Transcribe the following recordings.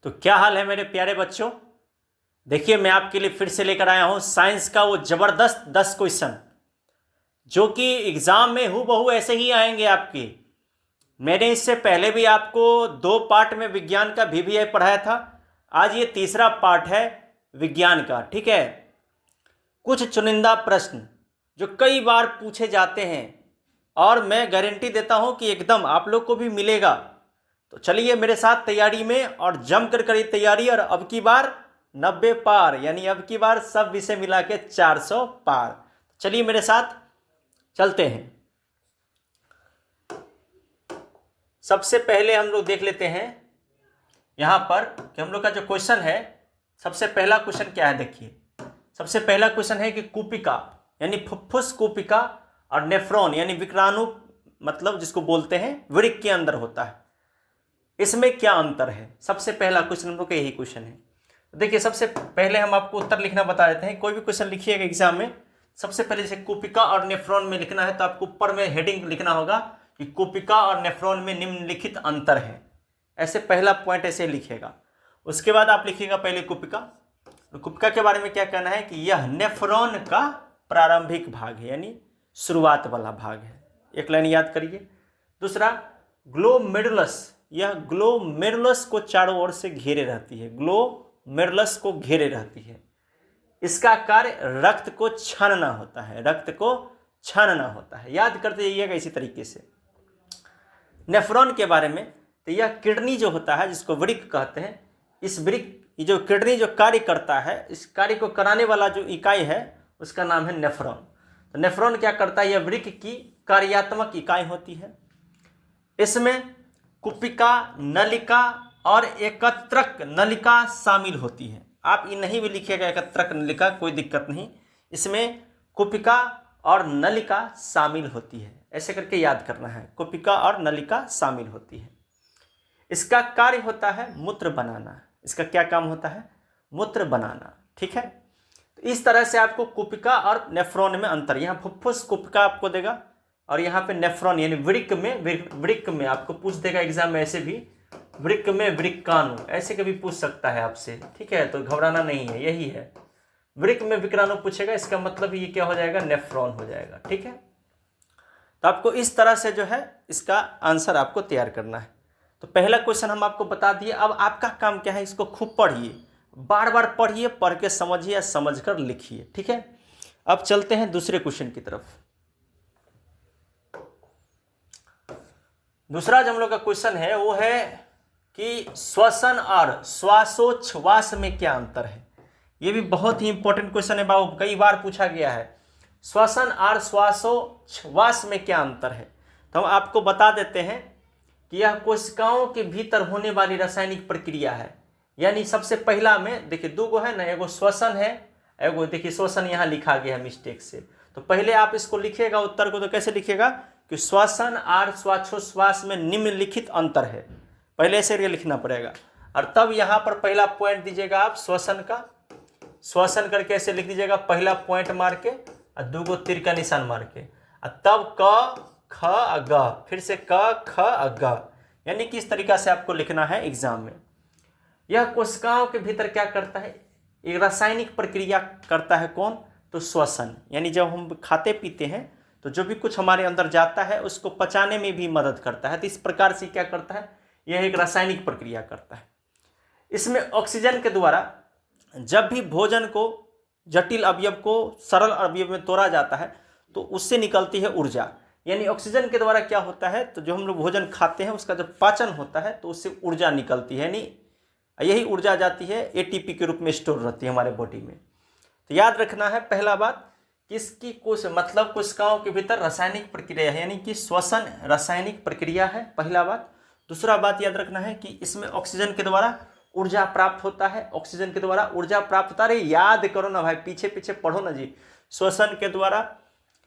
तो क्या हाल है मेरे प्यारे बच्चों। देखिए मैं आपके लिए फिर से लेकर आया हूं साइंस का वो जबरदस्त 10 क्वेश्चन जो कि एग्जाम में हूबहू ऐसे ही आएंगे आपके। मैंने इससे पहले भी आपको 2 पार्ट में विज्ञान का VVI पढ़ाया था। आज ये तीसरा पार्ट है विज्ञान का। ठीक है, कुछ चुनिंदा प्रश्न जो कई बार पूछे जाते हैं और मैं गारंटी देता हूं कि एकदम आप लोग को भी मिलेगा। तो चलिए मेरे साथ तैयारी में और जम कर करिए तैयारी। और अब की बार 90 पार, यानी अब की बार सब विषय मिला के 400 पार। चलिए मेरे साथ चलते हैं। सबसे पहले हम लोग देख लेते हैं यहां पर कि हम लोग का जो क्वेश्चन है, सबसे पहला क्वेश्चन क्या है। देखिए सबसे पहला क्वेश्चन है कि कुपिका यानी फुफ्फुस कुपिका और नेफ्रॉन यानी विक्राणु मतलब जिसको बोलते हैं वृक्क के अंदर होता है, इसमें क्या अंतर है। सबसे पहला क्वेश्चन हम लोग का यही क्वेश्चन है। देखिए सबसे पहले हम आपको उत्तर लिखना बता देते हैं। कोई भी क्वेश्चन लिखिएगा एग्जाम में, सबसे पहले जैसे कुपिका और नेफ्रॉन में लिखना है तो आपको ऊपर में हेडिंग लिखना होगा कि कुपिका और नेफ्रॉन में निम्नलिखित अंतर है। ऐसे पहला पॉइंट ऐसे लिखिएगा। उसके बाद आप लिखिएगा पहले कुपिका। तो कुपिका के बारे में क्या कहना है कि यह नेफ्रॉन का प्रारंभिक भाग है, यानी शुरुआत वाला भाग है। एक लाइन याद करिए। दूसरा ग्लोमेरुलस, यह ग्लोमेरुलस को चारों ओर से घेरे रहती है, ग्लोमेरुलस को घेरे रहती है। इसका कार्य रक्त को छानना होता है, रक्त को छानना होता है। याद करते जाइएगा इसी तरीके से। नेफ्रॉन के बारे में तो यह किडनी जो होता है जिसको वृक्क कहते हैं, इस वृक्क जो किडनी जो कार्य करता है, इस कार्य को कराने वाला जो इकाई है उसका नाम है नेफ्रॉन। तो नेफ्रॉन क्या करता है, यह वृक्क की कार्यात्मक इकाई होती है। इसमें कुपिका, नलिका और एकत्रक नलिका शामिल होती है। आप ये नहीं भी लिखिएगा एकत्रक नलिका, कोई दिक्कत नहीं। इसमें कुपिका और नलिका शामिल होती है, ऐसे करके याद करना है। कुपिका और नलिका शामिल होती है। इसका कार्य होता है मूत्र बनाना। इसका क्या काम होता है, मूत्र बनाना। ठीक है, तो इस तरह से आपको कुपिका और नेफ्रॉन में अंतर, यहाँ फुफ्फुस कुपिका आपको देगा और यहाँ पे नेफ्रॉन यानी वृक्क में आपको पूछ देगा एग्जाम में। ऐसे भी वृक्क में वृक्काणु ऐसे कभी पूछ सकता है आपसे। ठीक है, तो घबराना नहीं है, यही है। वृक्क में विक्राणु पूछेगा, इसका मतलब ये क्या हो जाएगा, नेफ्रॉन हो जाएगा। ठीक है, तो आपको इस तरह से जो है इसका आंसर आपको तैयार करना है। तो पहला क्वेश्चन हम आपको बता दिए। अब आपका काम क्या है, इसको खूब पढ़िए, बार बार पढ़िए, पढ़ के समझिए, समझ कर लिखिए। ठीक है, अब चलते हैं दूसरे क्वेश्चन की तरफ। दूसरा जो हम लोग का क्वेश्चन है वो है कि श्वसन और श्वासोच्छ्वास में क्या अंतर है। ये भी बहुत ही इंपॉर्टेंट क्वेश्चन है बाबू, कई बार पूछा गया है। श्वसन और श्वासोच्छ्वास में क्या अंतर है, तो हम आपको बता देते हैं कि यह कोशिकाओं के भीतर होने वाली रासायनिक प्रक्रिया है। यानी सबसे पहला में देखिए 2 गो है ना, एगो श्वसन है, एगो देखिए श्वसन यहाँ लिखा गया है मिस्टेक से। तो पहले आप इसको लिखिएगा उत्तर को, तो कैसे लिखिएगा कि श्वसन और श्वासोच्छ्वास में निम्नलिखित अंतर है, पहले से लिखना पड़ेगा। और तब यहाँ पर पहला पॉइंट दीजिएगा आप श्वसन का, श्वसन करके ऐसे लिख दीजिएगा, पहला पॉइंट मार के और 2 गो तीर का निशान मार के, और तब क ख ग, फिर से क ख ग, यानी कि इस तरीका से आपको लिखना है एग्जाम में। यह कोशिकाओं के भीतर क्या करता है, एक रासायनिक प्रक्रिया करता है। कौन, तो श्वसन, यानी जब हम खाते पीते हैं तो जो भी कुछ हमारे अंदर जाता है उसको पचाने में भी मदद करता है। तो इस प्रकार से क्या करता है, यह एक रासायनिक प्रक्रिया करता है। इसमें ऑक्सीजन के द्वारा जब भी भोजन को जटिल अवयव को सरल अवयव में तोड़ा जाता है तो उससे निकलती है ऊर्जा। यानी ऑक्सीजन के द्वारा क्या होता है, तो जो हम लोग भोजन खाते हैं उसका जब पाचन होता है तो उससे ऊर्जा निकलती है, यानी यही ऊर्जा जाती है ATP के रूप में स्टोर रहती है हमारे बॉडी में। तो याद रखना है पहला बात कि इसकी मतलब कोशिकाओं के भीतर रासायनिक प्रक्रिया है, यानी कि श्वसन रासायनिक प्रक्रिया है, पहला बात। दूसरा बात याद रखना है कि इसमें ऑक्सीजन के द्वारा ऊर्जा प्राप्त होता है, ऑक्सीजन के द्वारा ऊर्जा प्राप्त होता है। याद करो ना भाई, पीछे पीछे पढ़ो ना जी। श्वसन के द्वारा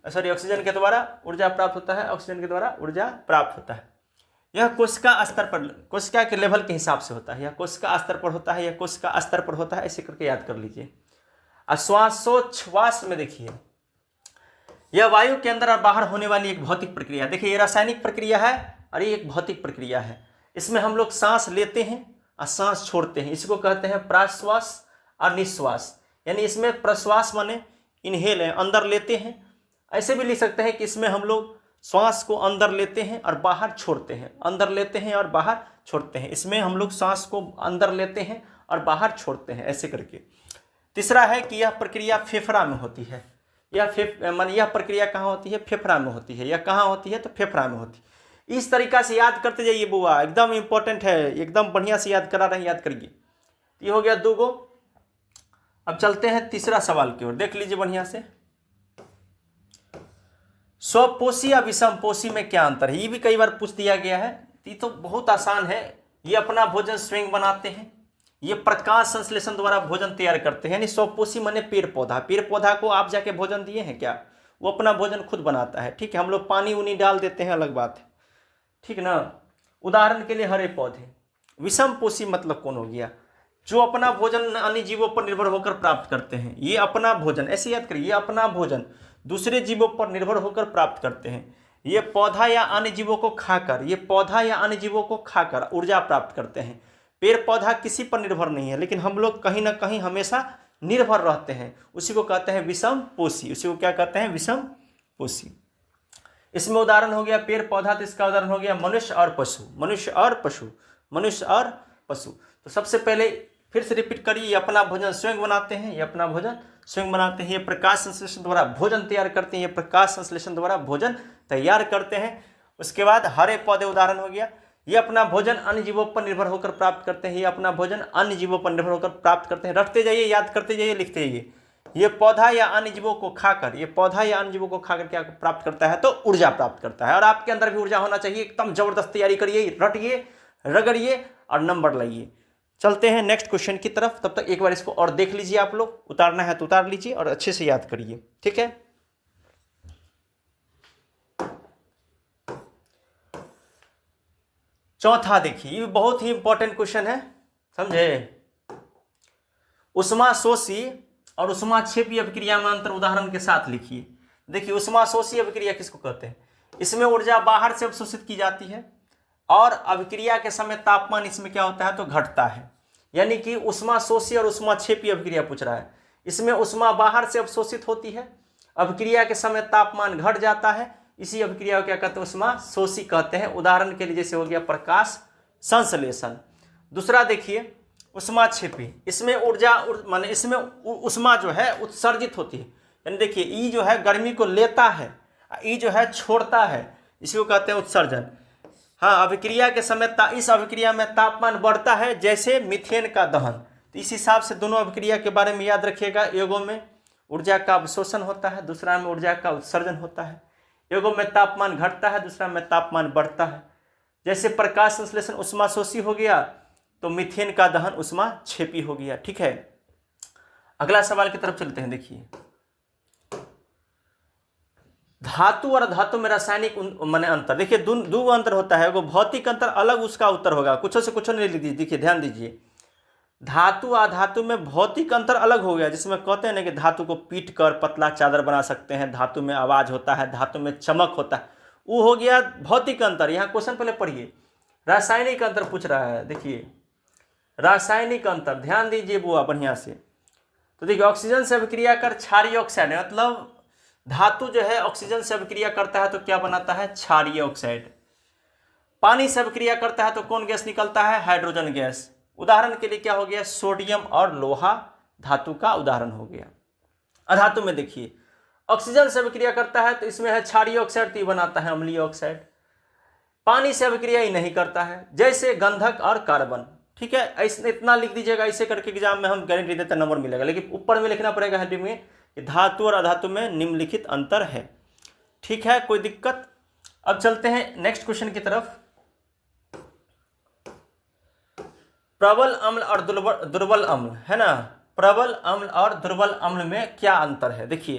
ऑक्सीजन के द्वारा ऊर्जा प्राप्त होता है, ऑक्सीजन के द्वारा ऊर्जा प्राप्त होता है। यह कोशिका स्तर पर, कोशिका के लेवल के हिसाब से होता है, यह कोशिका स्तर पर होता है, यह कोशिका स्तर पर होता है, ऐसे करके याद कर लीजिए। श्वासोच्छ्वास में देखिए यह वायु के अंदर और बाहर होने वाली एक भौतिक प्रक्रिया। देखिए ये रासायनिक प्रक्रिया है और ये एक भौतिक प्रक्रिया है। इसमें हम लोग सांस लेते हैं और सांस छोड़ते हैं, इसको कहते हैं प्राश्वास और निश्वास। यानी इसमें प्रश्वास माने इनहेल है, अंदर लेते हैं। ऐसे भी लिख सकते हैं कि इसमें हम लोग श्वास को अंदर लेते हैं और बाहर छोड़ते हैं, अंदर लेते हैं और बाहर छोड़ते हैं। इसमें हम लोग सांस को अंदर लेते हैं और बाहर छोड़ते हैं, ऐसे करके। तीसरा है कि यह प्रक्रिया फेफड़ा में होती है। यह प्रक्रिया कहाँ होती है? फेफड़ा में होती है। यह कहाँ होती है? तो फेफड़ा में होती है। इस तरीका से याद करते जाइए बुआ, एकदम इंपॉर्टेंट है, एकदम बढ़िया से याद करा रहे हैं, याद करिए। ये हो गया 2 गो। अब चलते हैं तीसरा सवाल की ओर, देख लीजिए बढ़िया से। स्वपोषी या विषमपोषी में क्या अंतर है? ये भी कई बार पूछ दिया गया है। ये तो बहुत आसान है। ये अपना भोजन स्वयं बनाते हैं, ये प्रकाश संश्लेषण द्वारा भोजन तैयार करते हैं। यानी स्वपोषी माने पेड़ पौधा। पेड़ पौधा को आप जाके भोजन दिए हैं क्या? वो अपना भोजन खुद बनाता है, ठीक है। हम लोग पानी उनी डाल देते हैं, अलग बात है, ठीक ना। उदाहरण के लिए हरे पौधे। विषमपोषी मतलब कौन हो गया? जो अपना भोजन अन्य जीवों पर निर्भर होकर प्राप्त करते हैं। ये अपना भोजन, ऐसे याद करिए, ये अपना भोजन दूसरे जीवों पर निर्भर होकर प्राप्त करते हैं। ये पौधा या अन्य जीवों को खाकर, ये पौधा या अन्य जीवों को खाकर ऊर्जा प्राप्त करते हैं। पेड़ पौधा किसी पर निर्भर नहीं है, लेकिन हम लोग कहीं ना कहीं हमेशा निर्भर रहते हैं। उसी को कहते हैं विषमपोषी। उसी को क्या कहते हैं? विषमपोषी। इसमें उदाहरण हो गया पेड़ पौधा, तो इसका उदाहरण हो गया मनुष्य और पशु। मनुष्य और पशु, मनुष्य और पशु। तो सबसे पहले फिर से रिपीट करिए, ये अपना भोजन स्वयं बनाते हैं, ये अपना भोजन स्वयं बनाते हैं। ये प्रकाश संश्लेषण द्वारा भोजन तैयार करते हैं, ये प्रकाश संश्लेषण द्वारा भोजन तैयार करते हैं। उसके बाद हरे पौधे उदाहरण हो गया, ये अपना भोजन अन्य जीवों पर निर्भर होकर प्राप्त करते हैं, ये अपना भोजन अन्य जीवों पर निर्भर होकर प्राप्त करते हैं। रटते जाइए, याद करते जाइए, लिखते जाइए। ये पौधा या अन्य जीवों को खाकर, ये पौधा या अन्य जीवों को खाकर क्या प्राप्त करता है? तो ऊर्जा प्राप्त करता है। और आपके अंदर भी ऊर्जा होना चाहिए। एकदम जबरदस्त तैयारी करिए, रटिए, रगड़िए और नंबर लाइए। चलते हैं नेक्स्ट क्वेश्चन की तरफ। तब तक एक बार इसको और देख लीजिए, आप लोग उतारना है तो उतार लीजिए और अच्छे से याद करिए, ठीक है। चौथा देखिए, ये बहुत ही इंपॉर्टेंट क्वेश्चन है, समझे। उष्माशोषी और उष्माक्षेपी अभिक्रिया में अंतर उदाहरण के साथ लिखिए। देखिए, उष्माशोषी अभिक्रिया किसको कहते हैं? इसमें ऊर्जा बाहर से अवशोषित की जाती है और अभिक्रिया के समय तापमान इसमें क्या होता है? तो घटता है। यानी कि उष्माशोषी और उष्माक्षेपी अभिक्रिया पूछ रहा है। इसमें उष्मा बाहर से अवशोषित होती है, अभिक्रिया के समय तापमान घट जाता है। इसी अभिक्रिया को क्या कहते हैं? उष्माशोषी कहते हैं। उदाहरण के लिए जैसे हो गया प्रकाश संश्लेषण। दूसरा देखिए उष्माक्षेपी, इसमें ऊर्जा माने इसमें उष्मा जो है उत्सर्जित होती है। यानी देखिए, ई जो है गर्मी को लेता है, ई जो है छोड़ता है, इसको कहते हैं उत्सर्जन। हाँ, अभिक्रिया के समय इस अभिक्रिया में तापमान बढ़ता है, जैसे मीथेन का दहन। तो इस हिसाब से दोनों अभिक्रिया के बारे में याद रखिएगा। एगो में ऊर्जा का अवशोषण होता है, दूसरा में ऊर्जा का उत्सर्जन होता है। एगो में तापमान घटता है, दूसरा में तापमान बढ़ता है। जैसे प्रकाश संश्लेषण उष्माशोषी हो गया, तो मीथेन का दहन उष्माक्षेपी हो गया, ठीक है। अगला सवाल की तरफ चलते हैं। देखिए, धातु और धातु में रासायनिक माने अंतर। देखिए, दो अंतर होता है, वो भौतिक अंतर अलग उसका उत्तर होगा। कुछ से कुछ नहीं लिख दीजिए। देखिए, ध्यान दीजिए, धातु और धातु में भौतिक अंतर अलग हो गया, जिसमें कहते हैं ना कि धातु को पीट कर पतला चादर बना सकते हैं, धातु में आवाज होता है, धातु में चमक होता है, वो हो गया भौतिक अंतर। यहाँ क्वेश्चन पहले पढ़िए, रासायनिक अंतर पूछ रहा है। देखिए, रासायनिक अंतर ध्यान दीजिए बुआ बढ़िया से। तो देखिए, ऑक्सीजन से अभिक्रिया कर क्षारीय ऑक्साइड, मतलब धातु जो है ऑक्सीजन से अभिक्रिया करता है तो क्या बनाता है? क्षारीय ऑक्साइड। पानी से अभिक्रिया करता है तो कौन गैस निकलता है? Hydrogen gas. उदाहरण के लिए क्या हो गया? सोडियम और लोहा धातु का उदाहरण हो गया। अधातु में देखिए, ऑक्सीजन से अभिक्रिया करता है तो इसमें है क्षारीय ऑक्साइड, तो ये बनाता है अम्लीय ऑक्साइड। पानी से अभिक्रिया ही नहीं करता है, जैसे गंधक और कार्बन, ठीक है। ऐसे इतना लिख दीजिएगा, ऐसे करके एग्जाम में हम गारंटी देते नंबर मिलेगा। लेकिन ऊपर में लिखना पड़ेगा हेडिंग में कि धातु और अधातु में निम्नलिखित अंतर है, ठीक है, कोई दिक्कत। अब चलते हैं नेक्स्ट क्वेश्चन की तरफ। प्रबल अम्ल और दुर्बल अम्ल है ना, प्रबल अम्ल और दुर्बल अम्ल में क्या अंतर है? देखिए,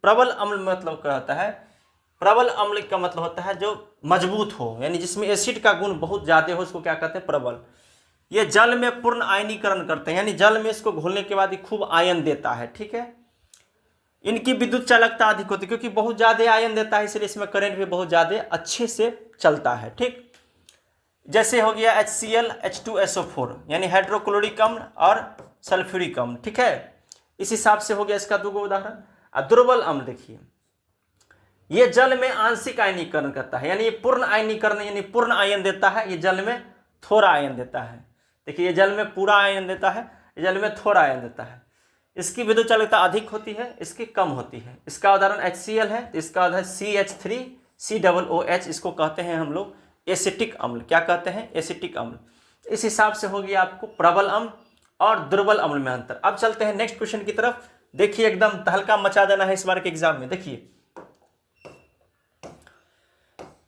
प्रबल अम्ल मतलब क्या होता है? प्रबल अम्ल का मतलब होता है जो मजबूत हो, यानी जिसमें एसिड का गुण बहुत ज्यादा हो, उसको क्या कहते हैं? प्रबल। ये जल में पूर्ण आयनीकरण करते हैं, यानी जल में इसको घोलने के बाद ये खूब आयन देता है, ठीक है। इनकी विद्युत चालकता अधिक होती है, क्योंकि बहुत ज्यादा आयन देता है, इसलिए इसमें करंट भी बहुत ज्यादा अच्छे से चलता है, ठीक। जैसे हो गया HCl H2SO4 यानी हाइड्रोक्लोरिक अम्ल और सल्फ्यूरिक अम्ल, ठीक है। इस हिसाब से हो गया इसका दो उदाहरण। अब दुर्बल अम्ल देखिए, ये जल में आंशिक आयनीकरण करता है, यानी ये पूर्ण आयनीकरण यानी पूर्ण आयन देता है, ये जल में थोड़ा आयन देता है। देखिए ये जल में पूरा आयन देता है, ये जल में थोड़ा आयन देता है। इसकी विद्युत चालकता अधिक होती है, इसकी कम होती है। इसका उदाहरण HCl है, तो इसका उदाहरण CH3COOH, इसको कहते हैं हम लोग एसिटिक अम्ल। क्या कहते हैं? एसिटिक अम्ल। इस हिसाब से हो गया आपको प्रबल अम्ल और दुर्बल अम्ल में अंतर। अब चलते हैं नेक्स्ट क्वेश्चन की तरफ। देखिए एकदम तहलका मचा देना है इस बार के एग्जाम में। देखिए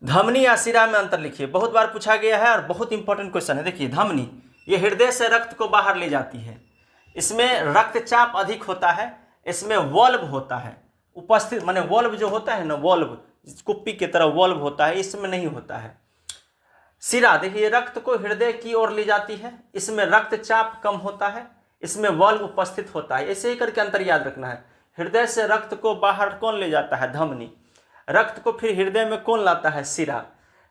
धमनी या शिरा में अंतर लिखिए, बहुत बार पूछा गया है और बहुत इंपॉर्टेंट क्वेश्चन है। देखिए धमनी, ये हृदय से रक्त को बाहर ले जाती है, इसमें रक्तचाप अधिक होता है, इसमें वॉल्व होता है उपस्थित, माने वॉल्व जो होता है ना, वॉल्व कुप्पी की तरह वॉल्व होता है, इसमें नहीं होता है। शिरा देखिए रक्त को हृदय की ओर ले जाती है, इसमें रक्तचाप कम होता है, इसमें वॉल्व उपस्थित होता है। ऐसे ही करके अंतर याद रखना है। हृदय से रक्त को बाहर कौन ले जाता है? धमनी। रक्त को फिर हृदय में कौन लाता है? शिरा।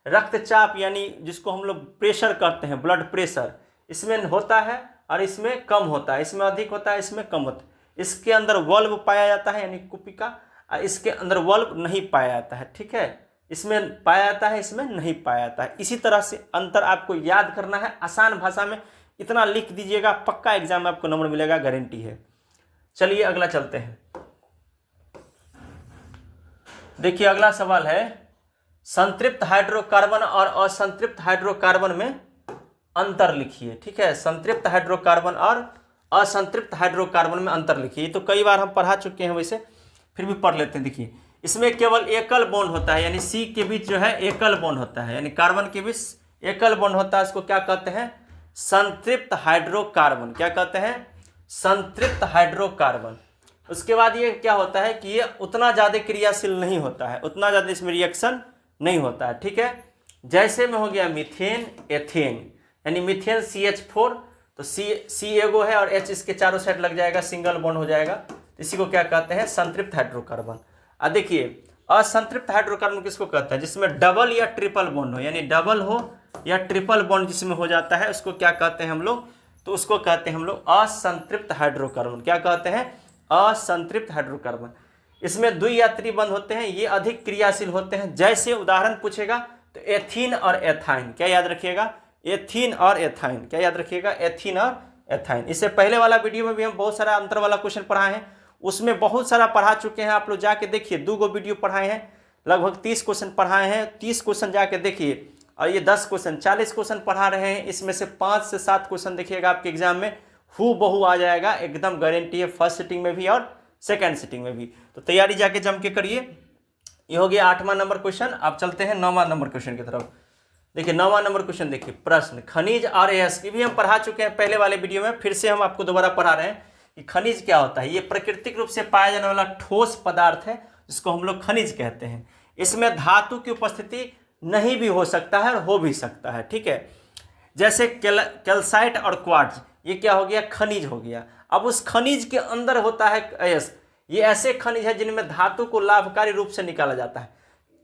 रक्तचाप यानी जिसको हम लोग प्रेशर कहते हैं, ब्लड प्रेशर, इसमें होता है और इसमें कम होता है, इसमें अधिक होता है, इसमें कम होता है। इसके अंदर वॉल्व पाया जाता है यानी कुपिका, और इसके अंदर वॉल्व नहीं पाया जाता है, ठीक है। इसमें पाया जाता है, इसमें नहीं पाया जाता है। इसी तरह से अंतर आपको याद करना है, आसान भाषा में इतना लिख दीजिएगा, पक्का एग्जाम में आपको नंबर मिलेगा, गारंटी है। चलिए अगला चलते हैं। देखिए अगला सवाल है, संतृप्त हाइड्रोकार्बन और असंतृप्त हाइड्रोकार्बन में अंतर लिखिए, ठीक है। संतृप्त हाइड्रोकार्बन और असंतृप्त हाइड्रोकार्बन में अंतर लिखिए। ये तो कई बार हम पढ़ा चुके हैं, वैसे फिर भी पढ़ लेते हैं। देखिए इसमें केवल एकल बॉन्ड होता है, यानी C के बीच जो है एकल बॉन्ड होता है, यानी कार्बन के बीच एकल बॉन्ड होता है। इसको क्या कहते हैं? संतृप्त हाइड्रोकार्बन। क्या कहते हैं? संतृप्त हाइड्रोकार्बन। उसके बाद ये क्या होता है कि ये उतना ज़्यादा क्रियाशील नहीं होता है, उतना ज़्यादा इसमें रिएक्शन नहीं होता है, ठीक है। जैसे में हो गया मीथेन, एथेन, यानी मीथेन CH4, तो C एगो है और H इसके चारों साइड लग जाएगा, सिंगल बॉन्ड हो जाएगा। इसी को क्या कहते हैं? संतृप्त हाइड्रोकार्बन। अब देखिए असंतृप्त हाइड्रोकार्बन किसको कहते हैं? जिसमें डबल या ट्रिपल बॉन्ड हो, यानी डबल हो या ट्रिपल बॉन्ड जिसमें हो जाता है, उसको क्या कहते हैं हम लोग? तो उसको कहते हैं हम लोग असंतृप्त हाइड्रोकार्बन। क्या कहते हैं? असंतृप्त हाइड्रोकार्बन। इसमें द्वि या त्रिबंध होते हैं, ये अधिक क्रियाशील होते हैं। जैसे उदाहरण पूछेगा तो एथीन और एथाइन, क्या याद रखिएगा? एथीन और एथाइन, क्या याद रखिएगा? एथीन और एथाइन। इससे पहले वाला वीडियो में भी हम बहुत सारा अंतर वाला क्वेश्चन पढ़ाए हैं, उसमें बहुत सारा पढ़ा चुके हैं, आप लोग जाके देखिए। 2 वीडियो पढ़ाए हैं, लगभग 30 क्वेश्चन पढ़ाए हैं। 30 क्वेश्चन जाके देखिए, और ये 10 क्वेश्चन 40 क्वेश्चन पढ़ा रहे हैं। इसमें से 5 से 7 क्वेश्चन देखिएगा आपके एग्जाम में हूबहू आ जाएगा, एकदम गारंटी है, फर्स्ट सिटिंग में भी और सेकंड सिटिंग में भी। तो तैयारी जाके जम के करिए। ये हो गया 8वां नंबर क्वेश्चन। अब चलते हैं 9वां नंबर क्वेश्चन की तरफ। देखिए 9वां नंबर क्वेश्चन देखिए, प्रश्न खनिज और अयस्क भी हम पढ़ा चुके हैं पहले वाले वीडियो में, फिर से हम आपको दोबारा पढ़ा रहे हैं कि खनिज क्या होता है। ये प्राकृतिक रूप से पाया जाने वाला ठोस पदार्थ है, जिसको हम लोग खनिज कहते हैं। इसमें धातु की उपस्थिति नहीं भी हो सकता है और हो भी सकता है, ठीक है। जैसे कैल्साइट और क्वार्ट्ज, ये क्या हो गया? खनिज हो गया। अब उस खनिज के अंदर होता है अयस्क। ये ऐसे खनिज है जिनमें धातु को लाभकारी रूप से निकाला जाता है।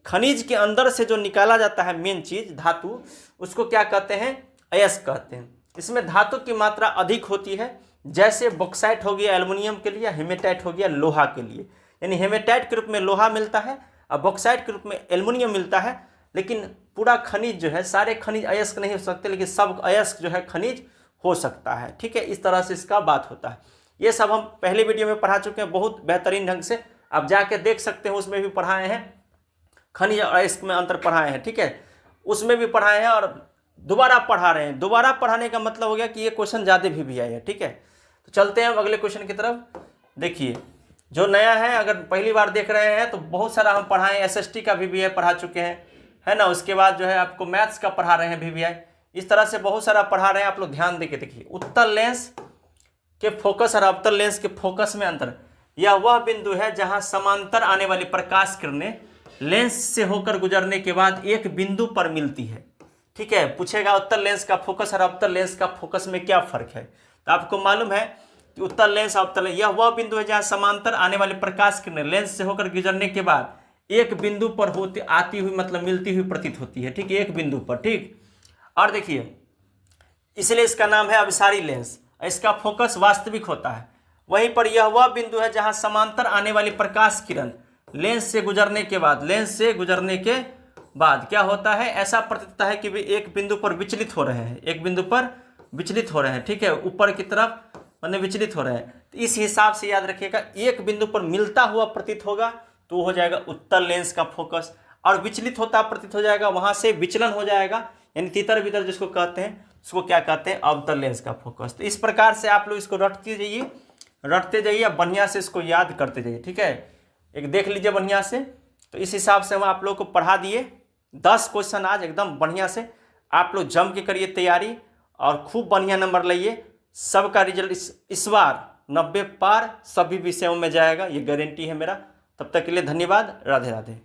खनिज के अंदर से जो निकाला जाता है मेन चीज धातु, उसको क्या कहते हैं? अयस्क कहते हैं। इसमें धातु की मात्रा अधिक होती है, जैसे बॉक्साइट हो गया एल्युमिनियम के लिए, हेमेटाइट हो गया लोहा के लिए। यानी हेमेटाइट के रूप में लोहा मिलता है और बॉक्साइट के रूप में एल्युमिनियम मिलता है। लेकिन पूरा खनिज जो है, सारे खनिज अयस्क नहीं हो सकते, लेकिन सब अयस्क जो है खनिज हो सकता है, ठीक है। इस तरह से इसका बात होता है। ये सब हम पहले वीडियो में पढ़ा चुके हैं बहुत बेहतरीन ढंग से, आप जाके देख सकते हैं, उसमें भी पढ़ाए हैं। खनिज और अयस्क में अंतर पढ़ाए हैं, ठीक है, उसमें भी पढ़ाए हैं और दोबारा पढ़ा रहे हैं। दोबारा पढ़ाने का मतलब हो गया कि ये क्वेश्चन ज़्यादा भी आए हैं, ठीक है। तो चलते हैं अब अगले क्वेश्चन की तरफ। देखिए जो नया है, अगर पहली बार देख रहे हैं तो बहुत सारा हम पढ़ाएं, SST का VBI पढ़ा चुके हैं, है ना। उसके बाद जो है आपको मैथ्स का पढ़ा रहे हैं VBI, इस तरह से बहुत सारा पढ़ा रहे हैं। आप लोग ध्यान देके देखिए, उत्तल लेंस के फोकस और अवतल लेंस के फोकस में अंतर। यह वह बिंदु है जहां समांतर आने वाली प्रकाश किरणें लेंस से होकर गुजरने के बाद एक बिंदु पर मिलती है, ठीक है। पूछेगा उत्तल लेंस का फोकस और अवतल लेंस का फोकस में क्या फर्क है, तो आपको मालूम है कि उत्तल लेंस अवतल, यह वह बिंदु है जहां समांतर आने वाली प्रकाश किरणें लेंस से होकर गुजरने के बाद एक बिंदु पर आती हुई, मतलब मिलती हुई प्रतीत होती है, ठीक है, एक बिंदु पर, ठीक। और देखिए इसलिए इसका नाम है अभिसारी लेंस। इसका फोकस वास्तविक होता है। वहीं पर यह वह बिंदु है जहां समांतर आने वाली प्रकाश किरण लेंस से गुजरने के बाद क्या होता है, ऐसा प्रतीत होता है कि वे एक बिंदु पर विचलित हो रहे हैं, ठीक है, ऊपर की तरफ माने विचलित हो रहे हैं। तो इस हिसाब से याद रखिएगा, एक बिंदु पर मिलता हुआ प्रतीत होगा तो हो जाएगा उत्तल लेंस का फोकस, और विचलित होता प्रतीत हो जाएगा, वहां से विचलन हो जाएगा, यानी तितर बितर जिसको कहते हैं, उसको क्या कहते हैं, अवतल लेंस का फोकस। तो इस प्रकार से आप लोग इसको रटते जाइए, बढ़िया से इसको याद करते जाइए, ठीक है। एक देख लीजिए बढ़िया से। तो इस हिसाब से हम आप लोग को पढ़ा दिए 10 क्वेश्चन आज एकदम बढ़िया से। आप लोग जम के करिए तैयारी और खूब बढ़िया नंबर लाइए। सबका रिजल्ट इस बार 90 पार सभी विषयों में जाएगा, ये गारंटी है मेरा। तब तक के लिए धन्यवाद। राधे राधे।